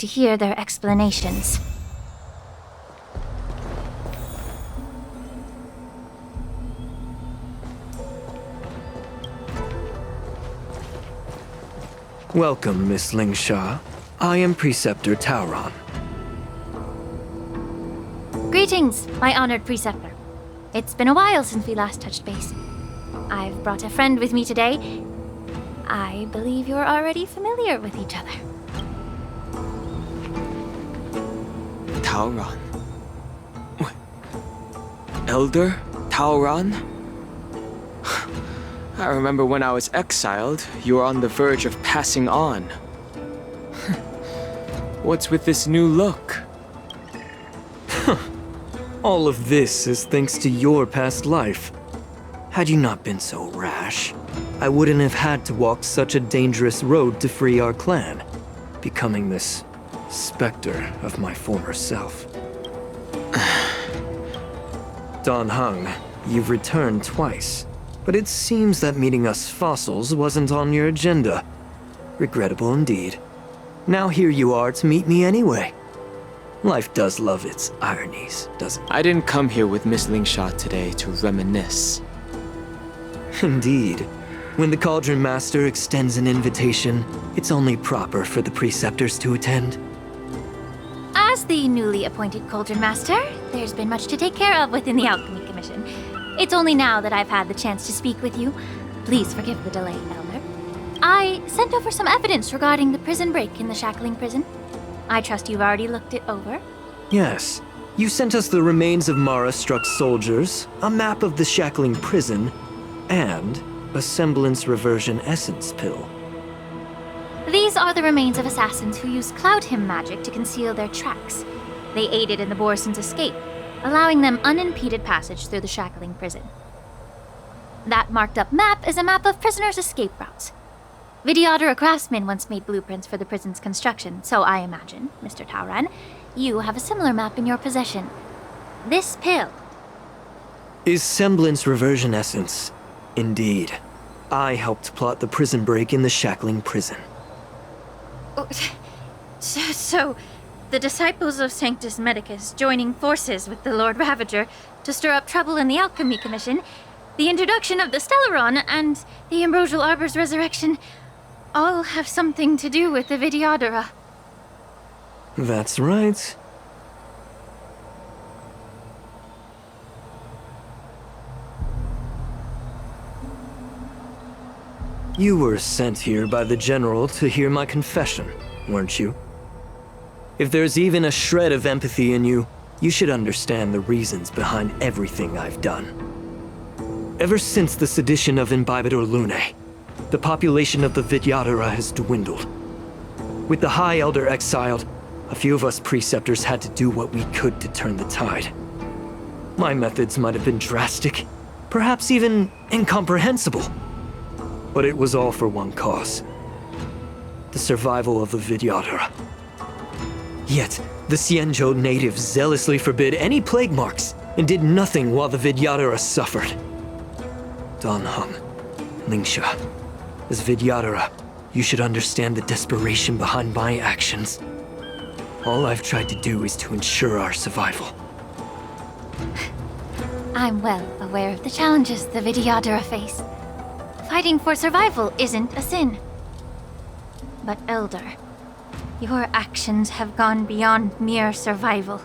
to hear their explanations. Welcome, Miss Lingsha. I am Preceptor Tauron. Greetings, my honored Preceptor. It's been a while since we last touched base. I've brought a friend with me today. I believe you're already familiar with each other. Tauron? Elder Tauron? I remember when I was exiled, you were on the verge of passing on. What's with this new look? All of this is thanks to your past life. Had you not been so rash, I wouldn't have had to walk such a dangerous road to free our clan, becoming this specter of my former self. Dan Heng, you've returned twice, but it seems that meeting us fossils wasn't on your agenda. Regrettable indeed. Now here you are to meet me anyway. Life does love its ironies, doesn't it? I didn't come here with Miss Lingsha today to reminisce. Indeed. When the Cauldron Master extends an invitation, it's only proper for the Preceptors to attend. As the newly appointed Cauldron Master, there's been much to take care of within the Alchemy Commission. It's only now that I've had the chance to speak with you. Please forgive the delay, Elder. I sent over some evidence regarding the prison break in the Shackling Prison. I trust you've already looked it over. Yes. You sent us the remains of Mara-struck soldiers, a map of the Shackling Prison, and a semblance reversion essence pill. These are the remains of assassins who used Cloud Hymn magic to conceal their tracks. They aided in the Borison's escape, allowing them unimpeded passage through the Shackling Prison. That marked-up map is a map of prisoners' escape routes. Vidyadhara craftsmen once made blueprints for the prison's construction, so I imagine, Mr. Tauron, you have a similar map in your possession. This pill. Is semblance reversion essence. Indeed. I helped plot the prison break in the Shackling Prison. So, the disciples of Sanctus Medicus joining forces with the Lord Ravager to stir up trouble in the Alchemy Commission, the introduction of the Stellaron, and the Ambrosial Arbor's resurrection all have something to do with the Vidyadhara. That's right. You were sent here by the General to hear my confession, weren't you? If there's even a shred of empathy in you, you should understand the reasons behind everything I've done. Ever since the sedition of Imbibitor Lunae, the population of the Vidyadhara has dwindled. With the High Elder exiled, a few of us Preceptors had to do what we could to turn the tide. My methods might have been drastic, perhaps even incomprehensible. But it was all for one cause. The survival of the Vidyadhara. Yet, the Xianzhou natives zealously forbid any plague marks and did nothing while the Vidyadhara suffered. Dan Heng, Lingsha, as Vidyadhara, you should understand the desperation behind my actions. All I've tried to do is to ensure our survival. I'm well aware of the challenges the Vidyadhara face. Fighting for survival isn't a sin. But Elder, your actions have gone beyond mere survival.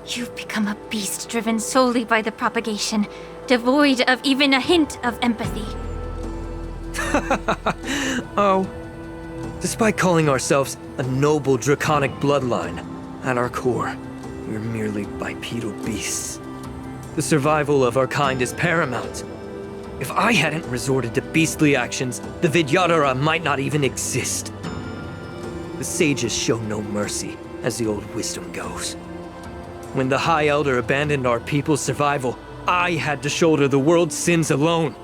You've become a beast driven solely by the propagation, devoid of even a hint of empathy. Oh. Despite calling ourselves a noble draconic bloodline, at our core, we're merely bipedal beasts. The survival of our kind is paramount. If I hadn't resorted to beastly actions, the Vidyadhara might not even exist. The sages show no mercy, as the old wisdom goes. When the High Elder abandoned our people's survival, I had to shoulder the world's sins alone.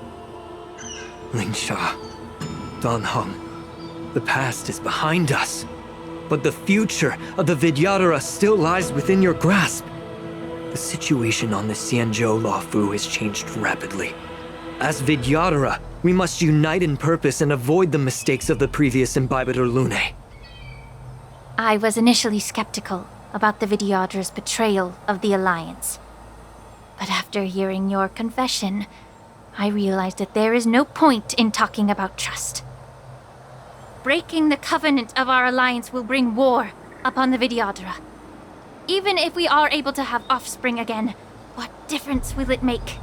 Lingsha, Dan Heng, the past is behind us, but the future of the Vidyadhara still lies within your grasp. The situation on the Xianzhou Luofu has changed rapidly. As Vidyadhara, we must unite in purpose and avoid the mistakes of the previous Imbibitor Lunae. I was initially skeptical about the Vidyadra's betrayal of the Alliance. But after hearing your confession, I realized that there is no point in talking about trust. Breaking the covenant of our alliance will bring war upon the Vidyadhara. Even if we are able to have offspring again, what difference will it make?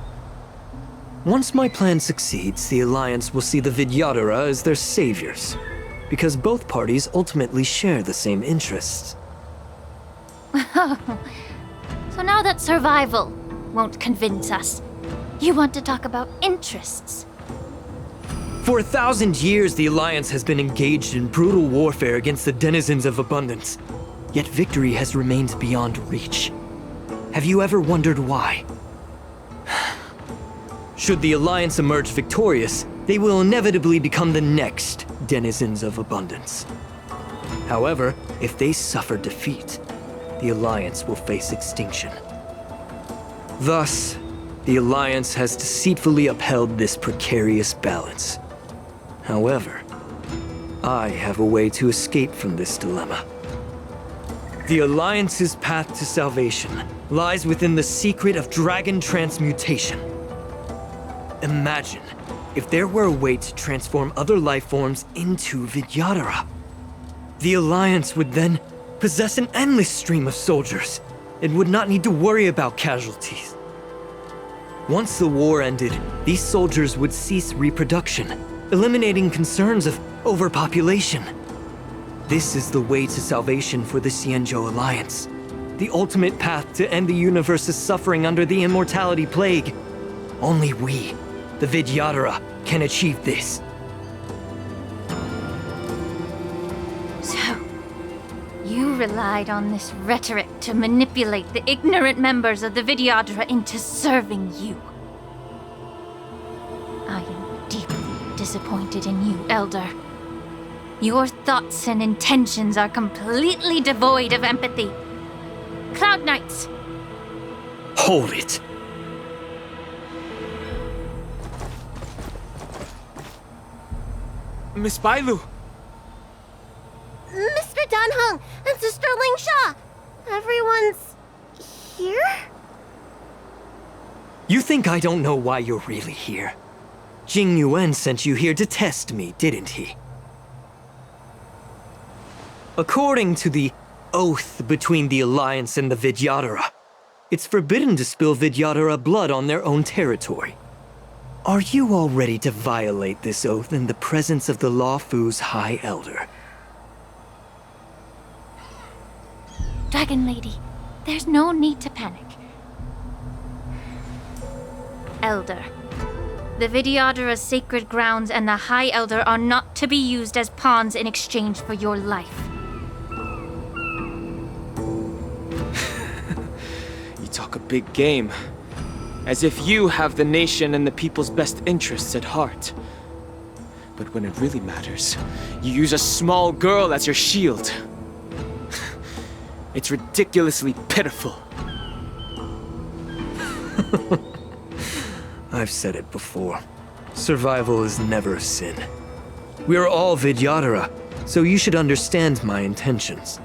Once my plan succeeds, the Alliance will see the Vidyadhara as their saviors, because both parties ultimately share the same interests. So now that survival won't convince us, you want to talk about interests? For 1,000 years, the Alliance has been engaged in brutal warfare against the denizens of abundance. Yet victory has remained beyond reach. Have you ever wondered why? Should the Alliance emerge victorious, they will inevitably become the next denizens of abundance. However, if they suffer defeat, the Alliance will face extinction. Thus, the Alliance has deceitfully upheld this precarious balance. However, I have a way to escape from this dilemma. The Alliance's path to salvation lies within the secret of dragon transmutation. Imagine if there were a way to transform other life forms into Vidyadhara. The Alliance would then possess an endless stream of soldiers and would not need to worry about casualties. Once the war ended, these soldiers would cease reproduction, eliminating concerns of overpopulation. This is the way to salvation for the Xianzhou Alliance. The ultimate path to end the universe's suffering under the immortality plague. Only we, the Vidyadhara, can achieve this. So, you relied on this rhetoric to manipulate the ignorant members of the Vidyadhara into serving you. I am deeply disappointed in you, Elder. Your thoughts and intentions are completely devoid of empathy. Cloud Knights! Hold it! Miss Bailu! Mr. Danheng and Sister Lingsha! Everyone's here? You think I don't know why you're really here? Jing Yuan sent you here to test me, didn't he? According to the oath between the Alliance and the Vidyadhara, it's forbidden to spill Vidyadhara blood on their own territory. Are you all ready to violate this oath in the presence of the Luofu's High Elder? Dragon Lady, there's no need to panic. Elder, the Vidyadhara's sacred grounds and the High Elder are not to be used as pawns in exchange for your life. Talk a big game. As if you have the nation and the people's best interests at heart. But when it really matters, you use a small girl as your shield. It's ridiculously pitiful. I've said it before. Survival is never a sin. We're all Vidyadhara, so you should understand my intentions.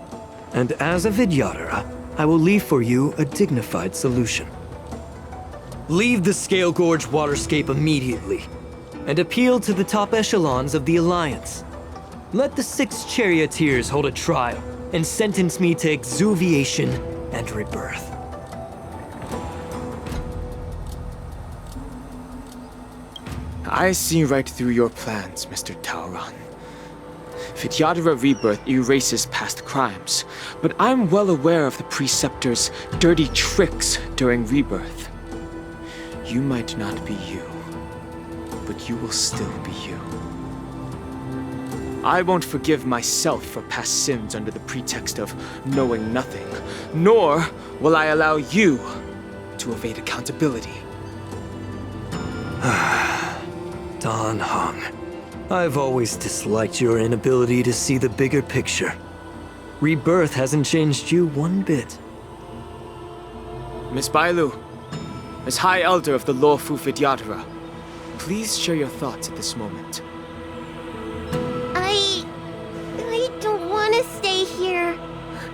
And as a Vidyadhara, I will leave for you a dignified solution. Leave the Scale Gorge waterscape immediately, and appeal to the top echelons of the Alliance. Let the 6 charioteers hold a trial, and sentence me to exuviation and rebirth. I see right through your plans, Mr. Taoran. Vidyadhara Rebirth erases past crimes, but I'm well aware of the Preceptor's dirty tricks during Rebirth. You might not be you, but you will still be you. I won't forgive myself for past sins under the pretext of knowing nothing, nor will I allow you to evade accountability. Danheng. I've always disliked your inability to see the bigger picture. Rebirth hasn't changed you one bit. Miss Bailu, as High Elder of the Luofu Vidyadhara, please share your thoughts at this moment. I don't want to stay here.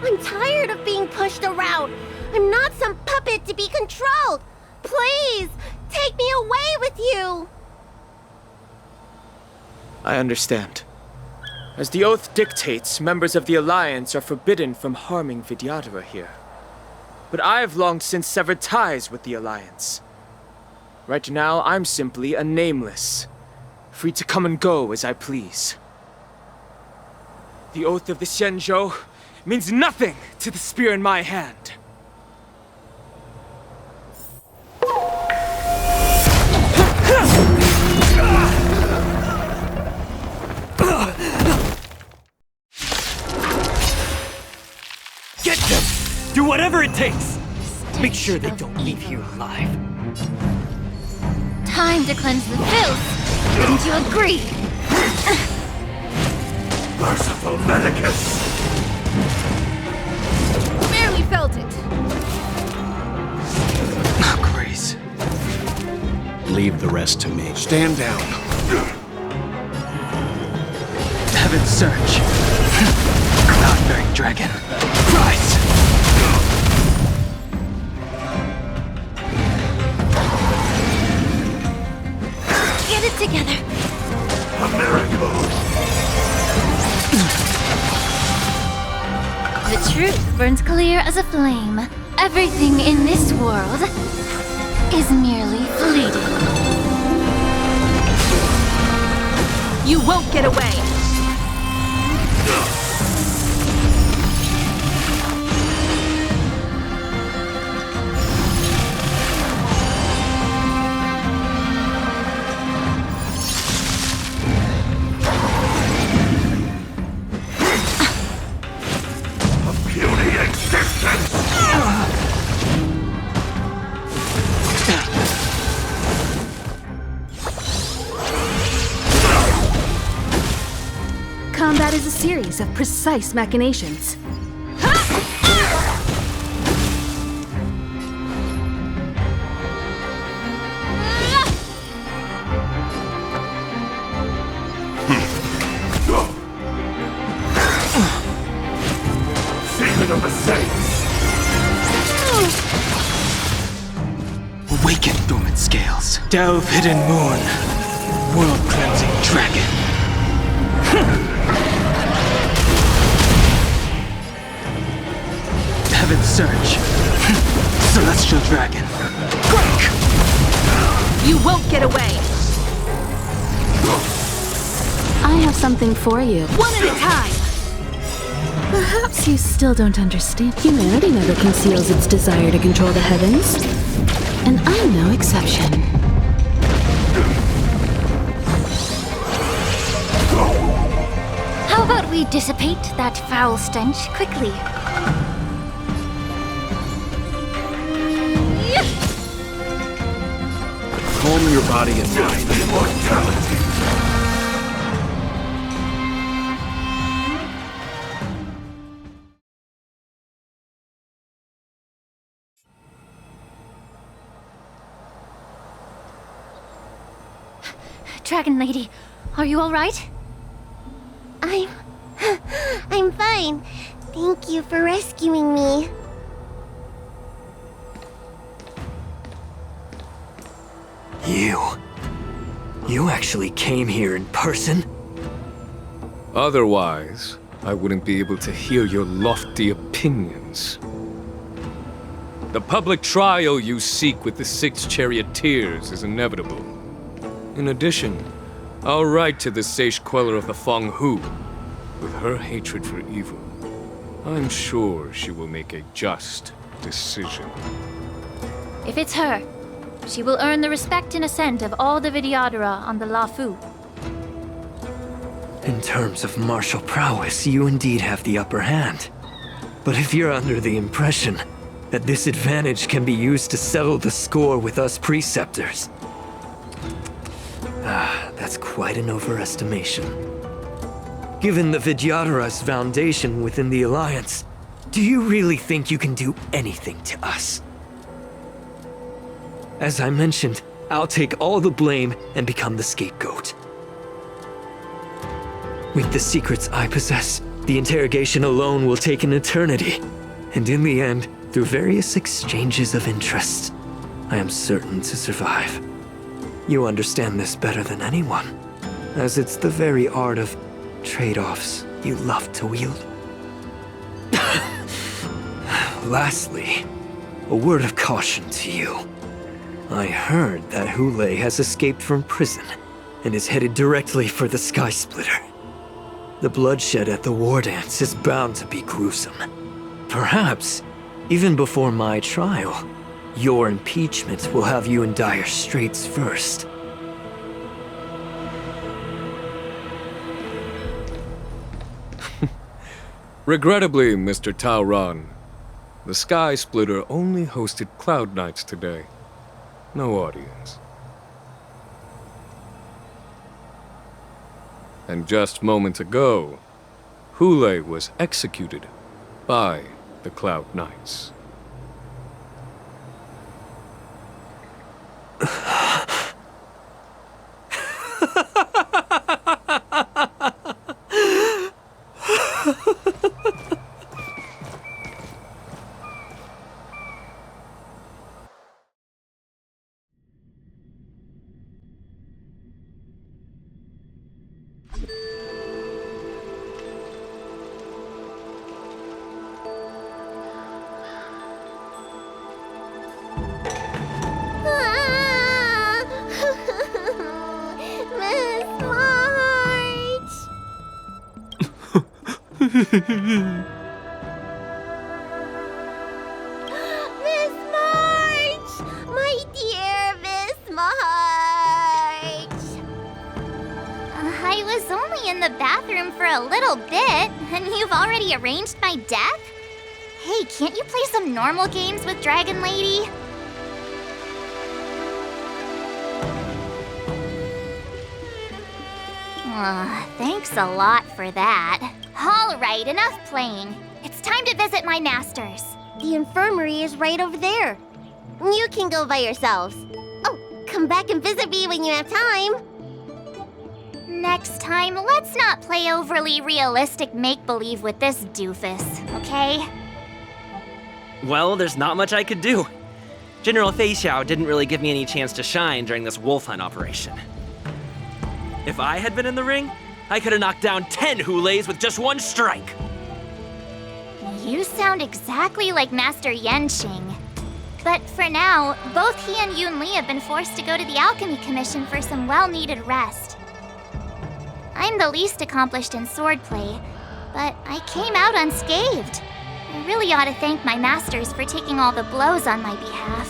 I'm tired of being pushed around. I'm not some puppet to be controlled. Please, take me away with you. I understand. As the oath dictates, members of the Alliance are forbidden from harming Vidyadhara here. But I've long since severed ties with the Alliance. Right now, I'm simply a nameless, free to come and go as I please. The oath of the Xianzhou means nothing to the spear in my hand. Get them! Do whatever it takes! Make sure they Stench don't of leave here evil. alive. Time to cleanse the filth. Wouldn't you agree? Merciful Medicus! Barely felt it. Grace. Leave the rest to me. Stand down. Heaven's Search. Cloud-bearing dragon. Rise! Get it together. A miracle! The truth burns clear as a flame. Everything in this world is merely fleeting. You won't get away! A puny existence! Combat is a series of precise machinations. Season of the Saints! Awaken dormant scales. Delve hidden moon. World-cleansing dragon. Heaven's Search. Celestial dragon. Break! You won't get away! I have something for you. One at a time! Perhaps you still don't understand. Humanity never conceals its desire to control the heavens. And I'm no exception. How about we dissipate that foul stench quickly? Calm your body and mind. Immortality! Dragon Lady, are you all right? I'm fine. Thank you for rescuing me. You actually came here in person? Otherwise, I wouldn't be able to hear your lofty opinions. The public trial you seek with the 6 charioteers is inevitable. In addition, I'll write to the Sage Queller of the Feng Hu. With her hatred for evil, I'm sure she will make a just decision. If it's her, she will earn the respect and assent of all the Vidyadhara on the Lafu. In terms of martial prowess, you indeed have the upper hand. But if you're under the impression that this advantage can be used to settle the score with us preceptors, that's quite an overestimation. Given the Vidyadhara's foundation within the Alliance, do you really think you can do anything to us? As I mentioned, I'll take all the blame and become the scapegoat. With the secrets I possess, The interrogation alone will take an eternity. And in the end, through various exchanges of interest, I am certain to survive. You understand this better than anyone, as it's the very art of trade-offs you love to wield. Lastly, a word of caution to you. I heard that Hule has escaped from prison and is headed directly for the Sky Splitter. The bloodshed at the war dance is bound to be gruesome. Perhaps, even before my trial, your impeachment will have you in dire straits first. Regrettably, Mr. Tauron, the Sky Splitter only hosted Cloud Knights today. No audience. And just moments ago, Hule was executed by the Cloud Knights. Miss March! My dear Miss March! I was only in the bathroom for a little bit, and you've already arranged my death? Hey, can't you play some normal games with Dragon Lady? Thanks a lot for that. All right, enough playing. It's time to visit my masters. The infirmary is right over there. You can go by yourselves. Oh, come back and visit me when you have time. Next time, let's not play overly realistic make-believe with this doofus, okay? Well, there's not much I could do. General Fei Xiao didn't really give me any chance to shine during this wolf hunt operation. If I had been in the ring, I could have knocked down 10 Hules with just one strike. You sound exactly like Master Yenqing. But for now, both he and Yun Li have been forced to go to the Alchemy Commission for some well-needed rest. I'm the least accomplished in swordplay, but I came out unscathed. I really ought to thank my masters for taking all the blows on my behalf.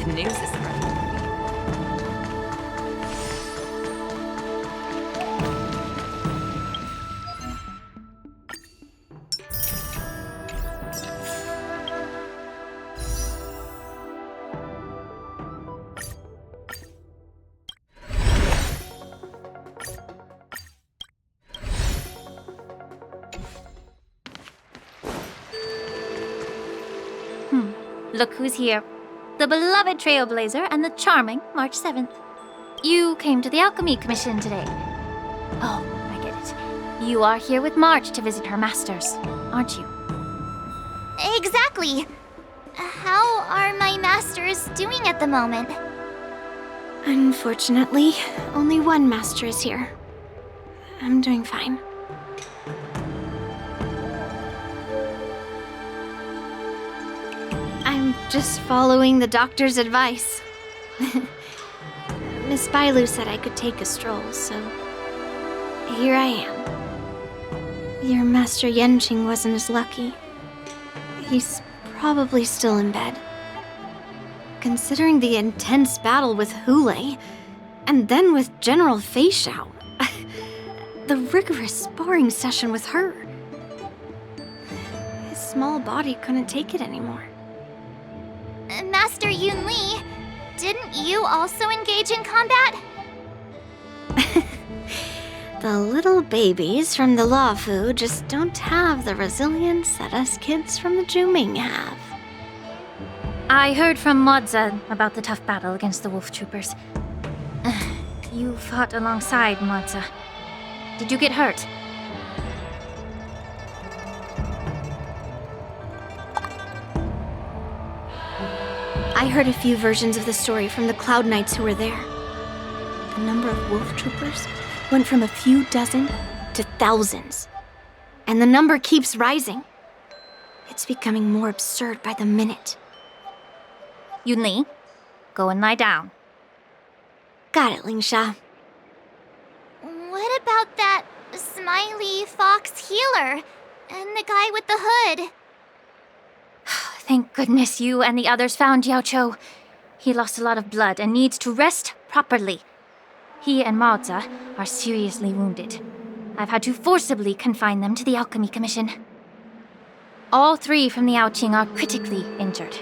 The news is right. Look who's here. The beloved Trailblazer and the charming March 7th. You came to the Alchemy Commission today. Oh, I get it. You are here with March to visit her masters, aren't you? Exactly. How are my masters doing at the moment? Unfortunately, only one master is here. I'm doing fine. I'm just following the doctor's advice. Miss Bailu said I could take a stroll, so here I am. Your Master Yenqing wasn't as lucky. He's probably still in bed. Considering the intense battle with Hule, and then with General Fei Xiao, the rigorous sparring session with her. His small body couldn't take it anymore. Master Yun Li, didn't you also engage in combat? The little babies from the Luofu just don't have the resilience that us kids from the Zhuming have. I heard from Modza about the tough battle against the wolf troopers. You fought alongside Modza. Did you get hurt? I heard a few versions of the story from the Cloud Knights who were there. The number of wolf troopers went from a few dozen to thousands. And the number keeps rising. It's becoming more absurd by the minute. Yun Li, go and lie down. Got it, Lingsha. What about that smiley fox healer and the guy with the hood? Thank goodness you and the others found Yao Cho. He lost a lot of blood and needs to rest properly. He and Maoza are seriously wounded. I've had to forcibly confine them to the Alchemy Commission. All 3 from the Yaoqing are critically injured.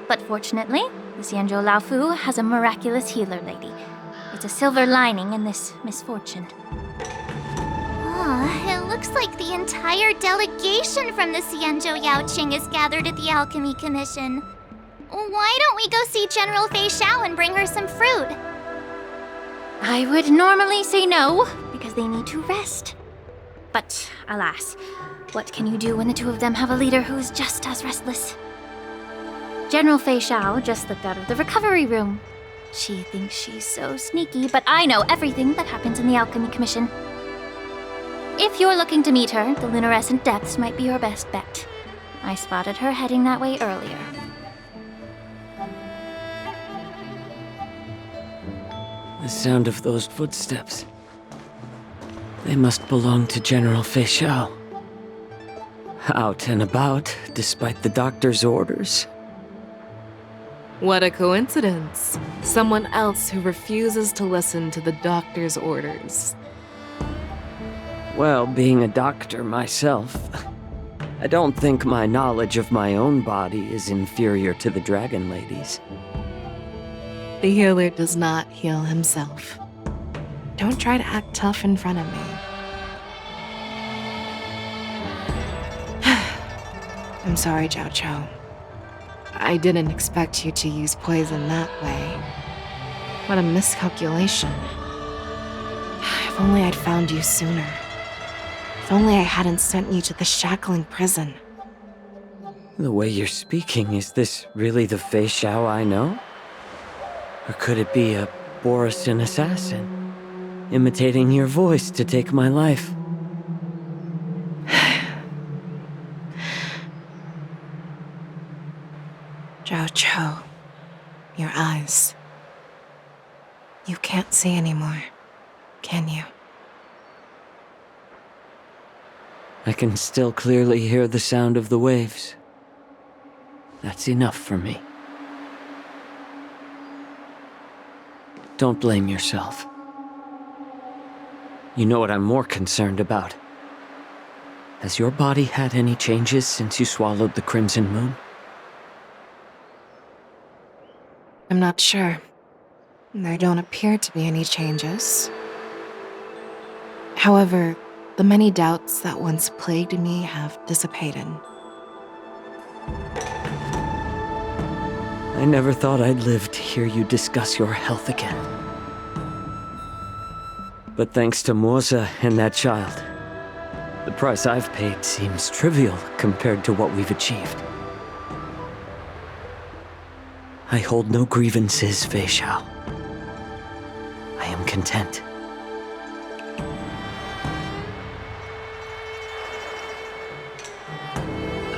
But fortunately, the Xianzhou Laofu has a miraculous healer lady. It's a silver lining in this misfortune. It looks like the entire delegation from the Xianzhou Yaoqing is gathered at the Alchemy Commission. Why don't we go see General Fei Xiao and bring her some fruit? I would normally say no, because they need to rest. But alas, what can you do when the 2 of them have a leader who's just as restless? General Fei Xiao just slipped out of the recovery room. She thinks she's so sneaky, but I know everything that happens in the Alchemy Commission. If you're looking to meet her, the luminescent depths might be your best bet. I spotted her heading that way earlier. The sound of those footsteps. They must belong to General Fei Xiao. Out and about, despite the doctor's orders. What a coincidence. Someone else who refuses to listen to the doctor's orders. Well, being a doctor myself, I don't think my knowledge of my own body is inferior to the Dragon Lady's. The healer does not heal himself. Don't try to act tough in front of me. I'm sorry, Zhao Cho. I didn't expect you to use poison that way. What a miscalculation. If only I'd found you sooner. If only I hadn't sent you to the shackling prison. The way you're speaking, is this really the Fei Xiao I know? Or could it be a Borisin assassin, imitating your voice to take my life? Zhao Cho, your eyes. You can't see anymore, can you? I can still clearly hear the sound of the waves. That's enough for me. Don't blame yourself. You know what I'm more concerned about? Has your body had any changes since you swallowed the Crimson Moon? I'm not sure. There don't appear to be any changes. However, the many doubts that once plagued me have dissipated. I never thought I'd live to hear you discuss your health again. But thanks to Moza and that child, the price I've paid seems trivial compared to what we've achieved. I hold no grievances, Fei Xiao. I am content.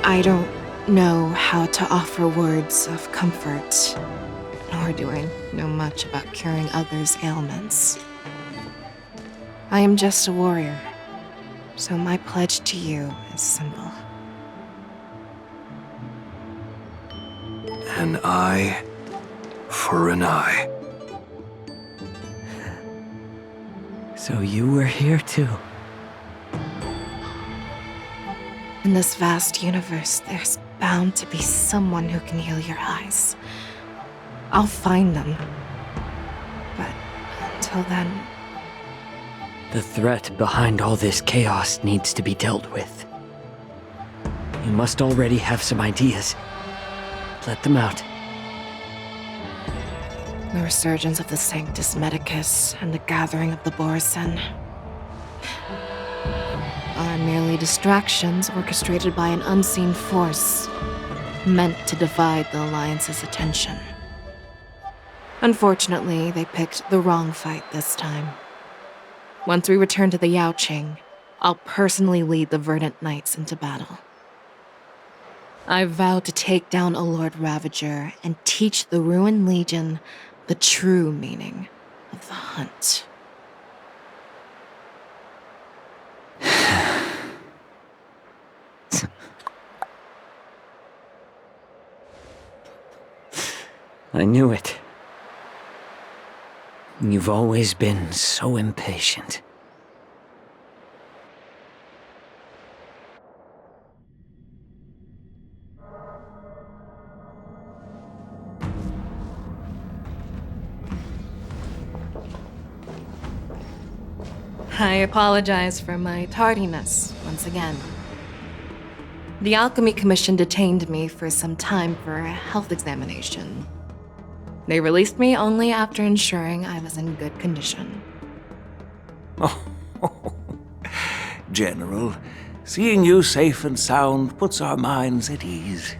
I don't know how to offer words of comfort, nor do I know much about curing others' ailments. I am just a warrior, So my pledge to you is simple. An eye for an eye. So you were here too. In this vast universe, there's bound to be someone who can heal your eyes. I'll find them. But until then... The threat behind all this chaos needs to be dealt with. You must already have some ideas. Let them out. The resurgence of the Sanctus Medicus and the gathering of the Borsen are merely distractions orchestrated by an unseen force, meant to divide the Alliance's attention. Unfortunately, they picked the wrong fight this time. Once we return to the Yaoqing, I'll personally lead the Verdant Knights into battle. I vow to take down a Lord Ravager and teach the Ruined Legion the true meaning of the hunt. I knew it. You've always been so impatient. I apologize for my tardiness once again. The Alchemy Commission detained me for some time for a health examination. They released me only after ensuring I was in good condition. General, seeing you safe and sound puts our minds at ease.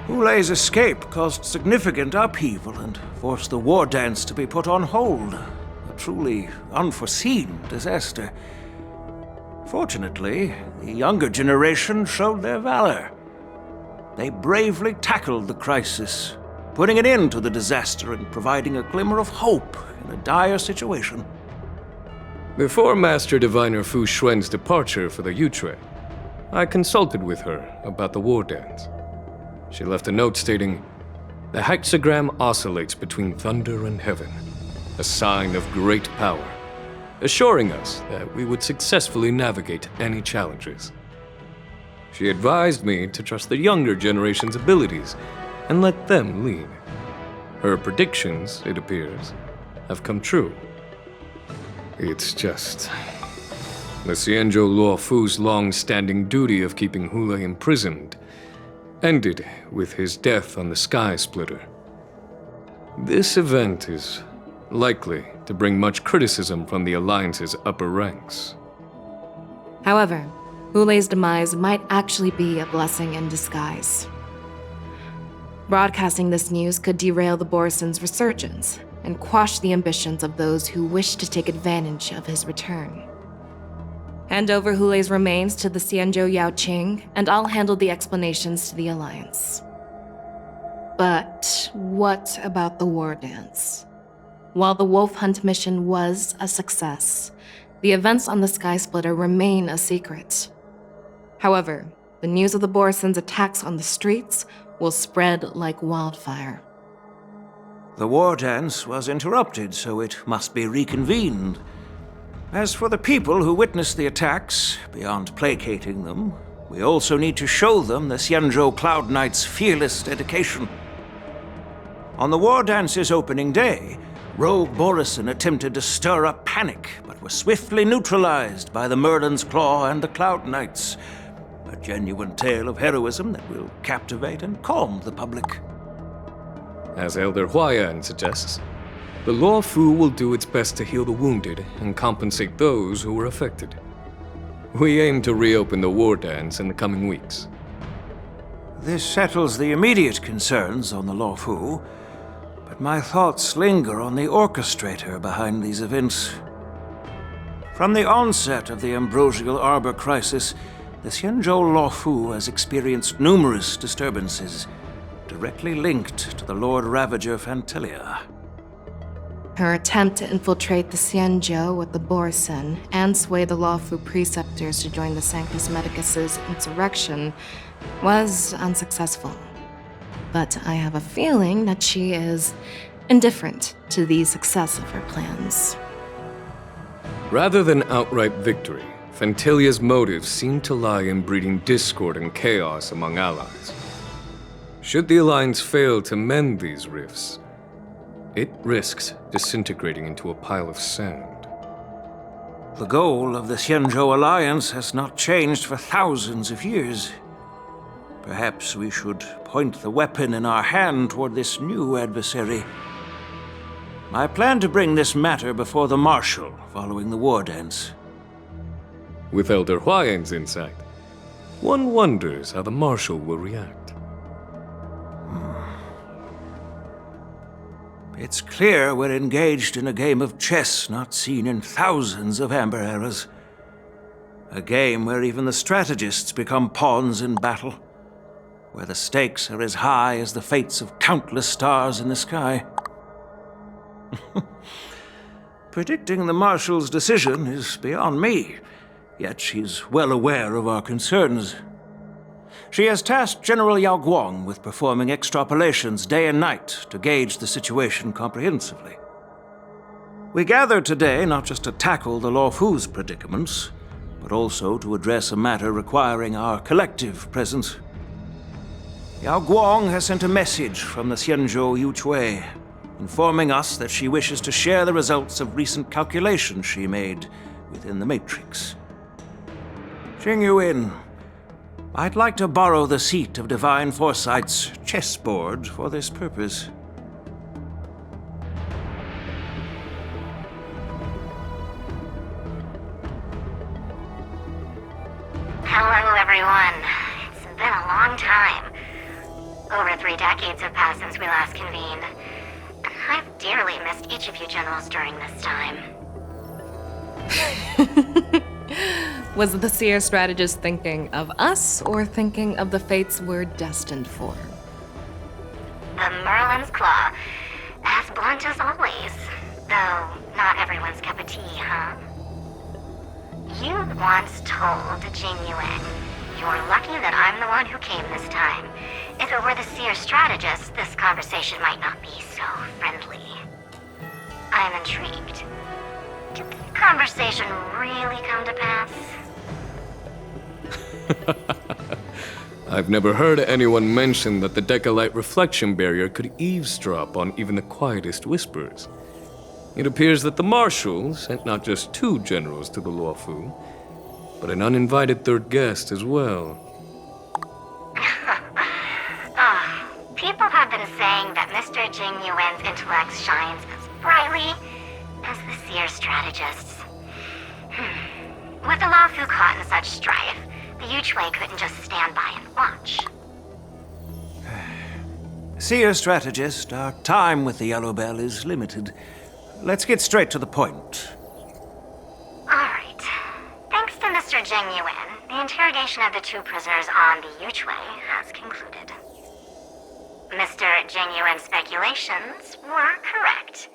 Hulei's escape caused significant upheaval and forced the war dance to be put on hold. A truly unforeseen disaster. Fortunately, the younger generation showed their valor. They bravely tackled the crisis, putting an end to the disaster and providing a glimmer of hope in a dire situation. Before Master Diviner Fu Xuan's departure for the Yutre, I consulted with her about the war dance. She left a note stating, "The hexagram oscillates between thunder and heaven, a sign of great power, assuring us that we would successfully navigate any challenges." She advised me to trust the younger generation's abilities and let them lead. Her predictions, it appears, have come true. It's just... the Xianzhou Luo Fu's long-standing duty of keeping Hulei imprisoned ended with his death on the Sky Splitter. This event is likely to bring much criticism from the Alliance's upper ranks. However, Hulei's demise might actually be a blessing in disguise. Broadcasting this news could derail the Borsen's resurgence and quash the ambitions of those who wish to take advantage of his return. Hand over Hulei's remains to the Xianzhou Yaoqing, and I'll handle the explanations to the Alliance. But what about the war dance? While the Wolf Hunt mission was a success, the events on the Sky Splitter remain a secret. However, the news of the Borsen's attacks on the streets will spread like wildfire. The war dance was interrupted, so it must be reconvened. As for the people who witnessed the attacks, beyond placating them, we also need to show them the Xianzhou Cloud Knights' fearless dedication. On the war dance's opening day, Rogue Borison attempted to stir up panic, but was swiftly neutralized by the Merlin's Claw and the Cloud Knights. A genuine tale of heroism that will captivate and calm the public. As Elder Huayan suggests, the Luo Fu will do its best to heal the wounded and compensate those who were affected. We aim to reopen the war dance in the coming weeks. This settles the immediate concerns on the Luo Fu, but my thoughts linger on the orchestrator behind these events. From the onset of the Ambrosial Arbor crisis, the Xianzhou Luo Fu has experienced numerous disturbances, directly linked to the Lord Ravager Fantelia. Her attempt to infiltrate the Xianzhou with the Borsen and sway the Luofu preceptors to join the Sanctus Medicus' insurrection was unsuccessful. But I have a feeling that she is indifferent to the success of her plans. Rather than outright victory, Fentilia's motives seem to lie in breeding discord and chaos among allies. Should the Alliance fail to mend these rifts, it risks disintegrating into a pile of sand. The goal of the Xianzhou Alliance has not changed for thousands of years. Perhaps we should point the weapon in our hand toward this new adversary. I plan to bring this matter before the Marshal following the war dance. With Elder Huayan's insight, one wonders how the Marshal will react. It's clear we're engaged in a game of chess not seen in thousands of Amber eras. A game where even the strategists become pawns in battle, where the stakes are as high as the fates of countless stars in the sky. Predicting the Marshal's decision is beyond me, yet she's well aware of our concerns. She has tasked General Yao Guang with performing extrapolations day and night to gauge the situation comprehensively. We gathered today not just to tackle the Luofu's predicaments, but also to address a matter requiring our collective presence. Yao Guang has sent a message from the Xianzhou Yuchui, informing us that she wishes to share the results of recent calculations she made within the Matrix. Jing Yuan, I'd like to borrow the seat of Divine Foresight's chessboard for this purpose. Hello, everyone. It's been a long time. Over 3 decades have passed since we last convened. I've dearly missed each of you generals during this time. Was the Seer strategist thinking of us or thinking of the fates we're destined for? The Merlin's Claw. As blunt as always. Though not everyone's cup of tea, huh? You once told Jing Yuan, "You're lucky that I'm the one who came this time. If it were the Seer strategist, this conversation might not be so friendly." I'm intrigued. Did the conversation really come to pass? I've never heard anyone mention that the Decalite reflection barrier could eavesdrop on even the quietest whispers. It appears that the Marshal sent not just 2 generals to the Luofu, but an uninvited 3rd guest as well. People have been saying that Mr. Jing Yuan's intellect shines as brightly as the Seer strategists. With the Luofu caught in such strife, the Yuchui couldn't just stand by and watch. Seer strategist, our time with the Yellow Bell is limited. Let's get straight to the point. Alright. Thanks to Mr. Jing Yuan, the interrogation of the 2 prisoners on the Yuchui has concluded. Mr. Jing Yuan's speculations were correct.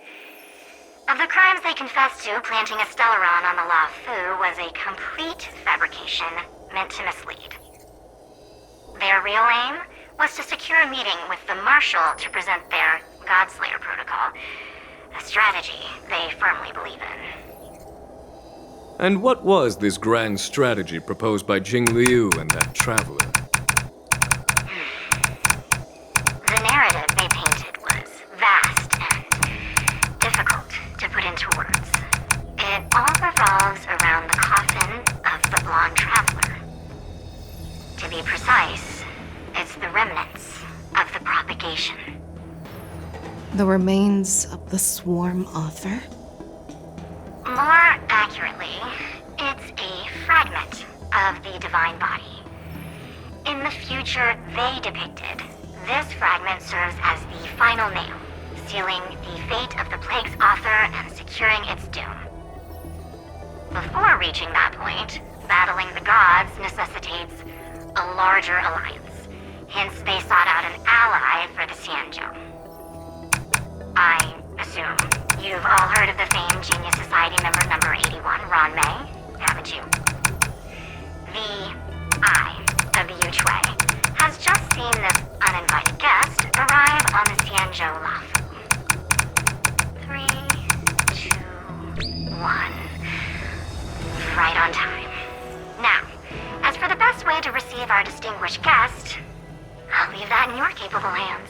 Of the crimes they confessed to, planting a Stellaron on the Luofu was a complete fabrication meant to mislead. Their real aim was to secure a meeting with the Marshal to present their Godslayer protocol, a strategy they firmly believe in. And what was this grand strategy proposed by Jing Liu and that traveler? The narrative they painted was vast and difficult to put into words. It all revolves around the coffin of the blonde traveler. To be precise, it's the remnants of the propagation. The remains of the Swarm author? More accurately, it's a fragment of the divine body. In the future they depicted, this fragment serves as the final nail, sealing the fate of the plague's author and securing its doom. Before reaching that point, battling the gods necessitates a larger alliance. Hence, they sought out an ally for the Xianzhou. I assume You've all heard of the famed Genius Society member number 81, Ron May, haven't you? The Eye of the Yuchwei has just seen this uninvited guest arrive on the Xianzhou Lafu. 3, 2, 1. Right on time. Now, as for the best way to receive our distinguished guest, I'll leave that in your capable hands.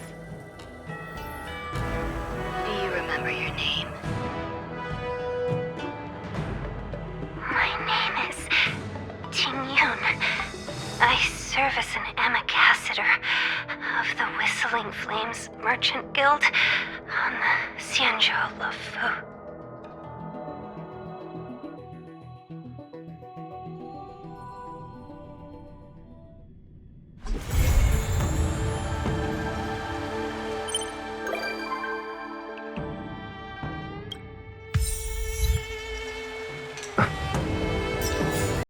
Do you remember your name? My name is Ting Yun. I serve as an ambassador of the Whistling Flames Merchant Guild on the Xianzhou Lafu.